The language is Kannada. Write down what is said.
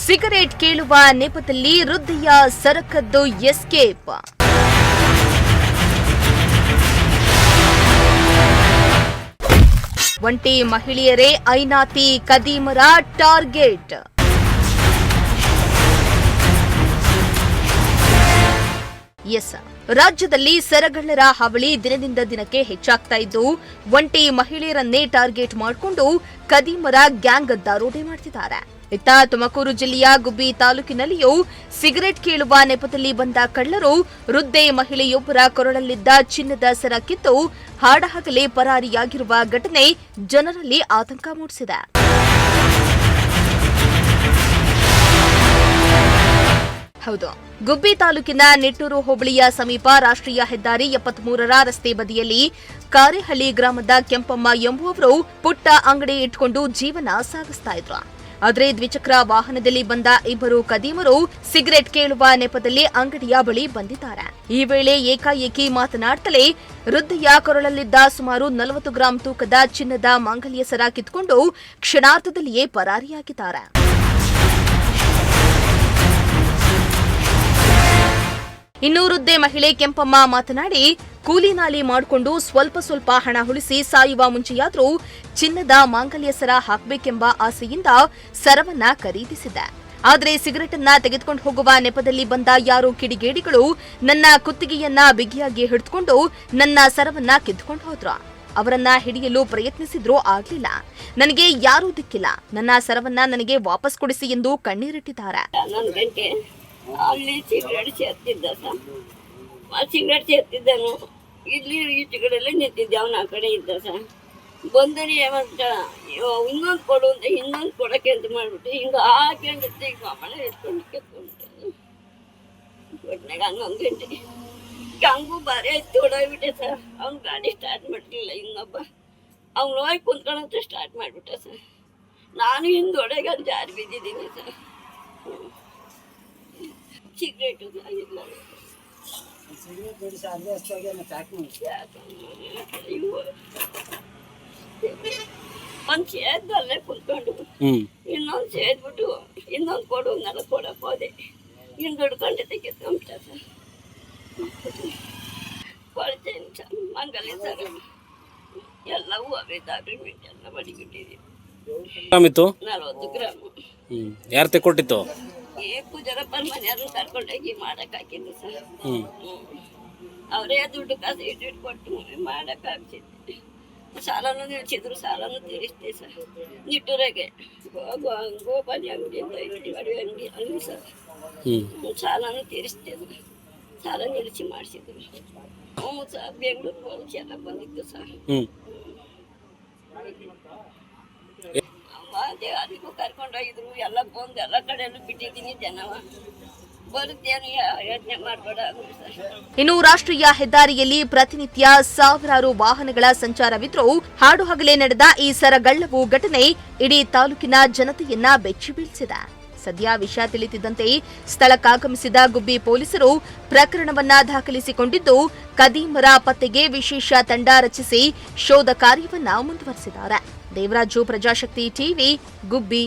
ಸಿಗರೇಟ್ ಕೇಳುವ ನೆಪದಲ್ಲಿ ವೃದ್ಧೆಯ ಸರಕದ್ದು ಎಸ್ಕೇಪ್. ಒಂಟಿ ಮಹಿಳೆಯರೇ ಐನಾತಿ ಕದೀಮರ ಟಾರ್ಗೆಟ್. ರಾಜ್ಯದಲ್ಲಿ ಸರಗಳ್ಳರ ಹಾವಳಿ ದಿನದಿಂದ ದಿನಕ್ಕೆ ಹೆಚ್ಚಾಗ್ತಾ ಇದ್ದು, ಒಂಟಿ ಮಹಿಳೆಯರನ್ನೇ ಟಾರ್ಗೆಟ್ ಮಾಡಿಕೊಂಡು ಕದೀಮರ ಗ್ಯಾಂಗ್ ದರೋಡೆ ಮಾಡ್ತಿದ್ದಾರೆ. ಇತ್ತ ತುಮಕೂರು ಜಿಲ್ಲೆಯ ಗುಬ್ಬಿ ತಾಲೂಕಿನಲ್ಲಿಯೂ ಸಿಗರೆಟ್ ಕೇಳುವ ನೆಪದಲ್ಲಿ ಬಂದ ಕಳ್ಳರು ವೃದ್ಧೆ ಮಹಿಳೆಯೊಬ್ಬರ ಕೊರಳಲ್ಲಿದ್ದ ಚಿನ್ನದ ಸರ ಕಿತ್ತು ಹಾಡಹಗಲೇ ಪರಾರಿಯಾಗಿರುವ ಘಟನೆ ಜನರಲ್ಲಿ ಆತಂಕ ಮೂಡಿಸಿದೆ. ಹೌದು, ಗುಬ್ಬಿ ತಾಲೂಕಿನ ನಿಟ್ಟೂರು ಹೋಬಳಿಯ ಸಮೀಪ ರಾಷ್ಟ್ರೀಯ ಹೆದ್ದಾರಿ 73ರ ರಸ್ತೆ ಬದಿಯಲ್ಲಿ ಕಾರೆಹಳ್ಳಿ ಗ್ರಾಮದ ಕೆಂಪಮ್ಮ ಎಂಬುವವರು ಪುಟ್ಟ ಅಂಗಡಿ ಇಟ್ಕೊಂಡು ಜೀವನ ಸಾಗಿಸ್ತಾ ಇದ್ರು. ಆದರೆ ದ್ವಿಚಕ್ರ ವಾಹನದಲ್ಲಿ ಬಂದ ಇಬ್ಬರು ಕದೀಮರು ಸಿಗರೆಟ್ ಕೇಳುವ ನೆಪದಲ್ಲಿ ಅಂಗಡಿಯ ಬಳಿ ಬಂದಿದ್ದಾರೆ. ಈ ವೇಳೆ ಏಕಾಏಕಿ ಮಾತನಾಡುತ್ತಲೇ ವೃದ್ಧೆಯ ಕೊರಳಲ್ಲಿದ್ದ ಸುಮಾರು 40 ಗ್ರಾಂ ತೂಕದ ಚಿನ್ನದ ಮಾಂಗಲ್ಯ ಸರ ಕಿತ್ಕೊಂಡು ಕ್ಷಣಾರ್ಧದಲ್ಲಿಯೇ ಪರಾರಿಯಾಗಿದ್ದಾರೆ. ಇನ್ನು ವೃದ್ಧೆ ಮಹಿಳೆ ಕೆಂಪಮ್ಮ ಮಾತನಾಡಿ, ಕೂಲಿ ನಾಲಿ ಮಾಡಿಕೊಂಡು ಸ್ವಲ್ಪ ಹಣ ಉಳಿಸಿ ಸಾಯುವ ಮುಂಚೆಯಾದರೂ ಚಿನ್ನದ ಮಾಂಗಲ್ಯ ಸರ ಹಾಕಬೇಕೆಂಬ ಆಸೆಯಿಂದ ಸರವನ್ನ ಖರೀದಿಸಿದೆ. ಆದರೆ ಸಿಗರೆಟ್ ಅನ್ನ ತೆಗೆದುಕೊಂಡು ಹೋಗುವ ನೆಪದಲ್ಲಿ ಬಂದ ಯಾರೋ ಕಿಡಿಗೇಡಿಗಳು ನನ್ನ ಕುತ್ತಿಗೆಯನ್ನ ಬಿಗಿಯಾಗಿ ಹಿಡಿದುಕೊಂಡು ನನ್ನ ಸರವನ್ನ ಕಿತ್ಕೊಂಡು ಹೋದ್ರು. ಅವರನ್ನ ಹಿಡಿಯಲು ಪ್ರಯತ್ನಿಸಿದ್ರೂ ಆಗ್ಲಿಲ್ಲ. ನನಗೆ ಯಾರೂ ದಿಕ್ಕಿಲ್ಲ. ನನ್ನ ಸರವನ್ನ ನನಗೆ ವಾಪಸ್ ಕೊಡಿಸಿ ಎಂದು ಕಣ್ಣೀರಿಟ್ಟಿದ್ದಾರೆ. ಅಲ್ಲಿ ಸಿಗರೇಟ್ ಸೇರ್ತಿದ್ದ ಸಿಗರೇಟ್ ಸೇರ್ತಿದ್ದನು. ಇಲ್ಲಿ ಈಚೆಗಡೆಲ್ಲ ನಿಂತಿದ್ದೆ, ಅವನ ಆ ಕಡೆ ಇದ್ದ ಬಂದನಿ ಅಂತ ಇನ್ನೊಂದು ಕೊಡು ಅಂತ ಇನ್ನೊಂದು ಕೊಡಕ್ಕೆ ಅಂತ ಮಾಡ್ಬಿಟ್ಟು ಹಿಂಗೆ ಹಾಕೊಂಡಿದ್ದೆ. ಈಗ ಮಳೆ ಎತ್ಕೊಂಡು ಕೆತ್ಕೊಂಡು ಒಟ್ನಾಗ 11 ಗಂಟೆ ಹಂಗೂ ಬಾರಿ ಆಯ್ತು ಹೊಡೋಗ್ಬಿಟ್ಟೆ ಸರ್. ಅವ್ನು ಗಾಡಿ ಸ್ಟಾರ್ಟ್ ಮಾಡಲಿಲ್ಲ. ಇನ್ನೊಬ್ಬ ಅವ್ನು ಹೋಗಿ ಕುಂತ್ಕೊಳ್ಳೋಂತ ಸ್ಟಾರ್ಟ್ ಮಾಡಿಬಿಟ್ಟ ಸರ್. ನಾನು ಹಿಂದೊಳಗೆ ಅಲ್ಲಿ ಜಾರಿ ಬಿದ್ದಿದ್ದೀನಿ ಸರ್. ಸಿಗರೇಟು ಆಗಿಲ್ಲ. ಒಂದು ಸೇದಲ್ಲೇ ಕುತ್ಕೊಂಡು ಇನ್ನೊಂದು ಸೇದ್ಬಿಟ್ಟು ಇನ್ನೊಂದು ಕೊಡು ನಲ್ಲ ಕೊಡಕ್ಕೆ ಹೋದೆ. ಹಿಂಗೆ ಹಿಡ್ಕೊಂಡೆ ತೆಗೆದ್ಕೊಂಬಿಟ್ಟ ಸರ್. ಕೊಳ್ತೇನೆ ಸರ್, ಮಂಗಲ್ಯ ಸರ್ ಎಲ್ಲವೂ ಅವೇದಾಗ್ರಿ ಎಲ್ಲ ಮಡಿಗಿಟ್ಟಿದ್ದೀವಿ. 40 ಗ್ರಾಮ್. ಯಾರು ತೆಕ್ಕೊಟ್ಟಿತ್ತು? ಪೂಜಾರಪ್ಪನ ಮನೆಯವ್ರನ್ನ ಕರ್ಕೊಂಡೋಗಿ ಮಾಡಕ್ಕೆ ಹಾಕಿದ್ದು ಸರ್. ಅವರೇ ದುಡ್ಡು ಕಾಸು ಇಟ್ಕೊಟ್ಟು ಮಾಡಕ್ಕೆ ಹಾಕ್ಸಿದ್ದೆ. ಸಾಲನೂ ನಿಲ್ಸಿದ್ರು, ಸಾಲನೂ ತೀರಿಸ್ತೆ ಸರ್. ನಿಟ್ಟೂರಾಗೆ ಗೋಪಾಲಿ ಅಂಗಡಿ ಅಂತ ಐತಿ, ಅಡುಗೆ ಅಂಗಡಿ ಅಲ್ಲಿ ಸರ್. ಸಾಲನೂ ತೀರಿಸ್ತೆ ಸರ್. ಸಾಲ ನಿಲ್ಲಿಸಿ ಮಾಡಿಸಿದ್ರು. ಹ್ಞೂ ಸರ್, ಬೆಂಗಳೂರು ಪೊಲೀಸ್ ಎಲ್ಲ ಬಂದಿತ್ತು ಸರ್. ಅದಕ್ಕೂ ಕರ್ಕೊಂಡೋಗಿದ್ರು. ಎಲ್ಲ ಬಂದು ಎಲ್ಲ ಕಡೆಯಲ್ಲೂ ಬಿಟ್ಟಿದ್ದೀನಿ. ಜನವ ಬರುತ್ತೇನು ಯೋಚನೆ ಮಾಡಬೇಡ ಅಂದ್ರು ಸರ್. ಇನ್ನು ರಾಷ್ಟ್ರೀಯ ಹೆದ್ದಾರಿಯಲ್ಲಿ ಪ್ರತಿನಿತ್ಯ ಸಾವಿರಾರು ವಾಹನಗಳ ಸಂಚಾರವಿದ್ರೂ ಹಾಡು ಹಗಲೇ ನಡೆದ ಈ ಸರಗಳ್ಳವು ಘಟನೆ ಇಡೀ ತಾಲೂಕಿನ ಜನತೆಯನ್ನ ಬೆಚ್ಚಿ ಬೀಳಿಸಿದೆ. ಸದ್ಯ ವಿಷಯ ತಿಳಿಯುತ್ತಿದ್ದಂತೆ ಸ್ಥಳಕ್ಕಾಗಮಿಸಿದ ಗುಬ್ಬಿ ಪೊಲೀಸರು ಪ್ರಕರಣವನ್ನ ದಾಖಲಿಸಿಕೊಂಡಿದ್ದು, ಕದೀಮರ ಪತ್ತೆಗೆ ವಿಶೇಷ ತಂಡ ರಚಿಸಿ ಶೋಧ ಕಾರ್ಯವನ್ನ ಮುಂದುವರೆಸಿದ್ದಾರೆ. ದೇವರಾಜು, ಪ್ರಜಾಶಕ್ತಿ ಟಿವಿ, ಗುಬ್ಬಿ.